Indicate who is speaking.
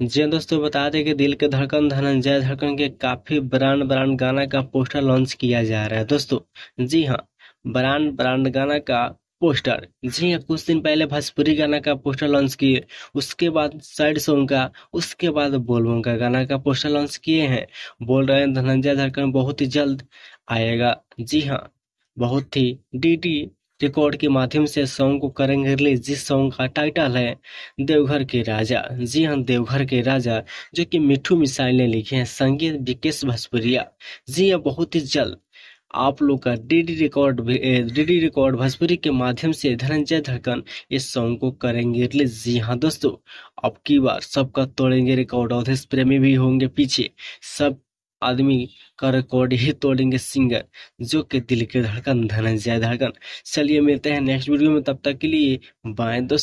Speaker 1: जी हाँ दोस्तों, बता दें कि दिल के धड़कन धनंजय धड़कन के काफी ब्रांड ब्रांड गाना का पोस्टर लॉन्च किया जा रहा है दोस्तों। जी हाँ, ब्रांड ब्रांड गाना का पोस्टर। जी हाँ, कुछ दिन पहले भोजपुरी गाना का पोस्टर लॉन्च किए, उसके बाद सैड सॉन्ग का, उसके बाद बोलबम का गाना का पोस्टर लॉन्च किए हैं। बोल रहे हैं धनंजय धड़कन बहुत ही जल्द आएगा। जी हाँ, बहुत ही डीडी रिकॉर्ड के माध्यम से सॉन्ग को करेंगे रिलीज, जिस सॉन्ग का टाइटल है देवघर के राजा। जी हाँ, देवघर के राजा, जो कि मिठू मिसाइल ने लिखे हैं, संगीत विकेश भोजपुरिया। जी हाँ, बहुत ही जल्द आप लोग का डीडी रिकॉर्ड भोजपुरी के माध्यम से धनंजय धड़कन इस सॉन्ग को करेंगे रिलीज। जी हाँ दोस्तों, अब की बार सबका तोड़ेंगे रिकॉर्ड, अवधेश प्रेमी भी होंगे पीछे। सब आदमी का रिकॉर्ड ही तोड़ेंगे सिंगर, जो कि दिल के धड़कन धनंजय धड़कन। चलिए मिलते हैं नेक्स्ट वीडियो में, तब तक के लिए बाय दोस्तों।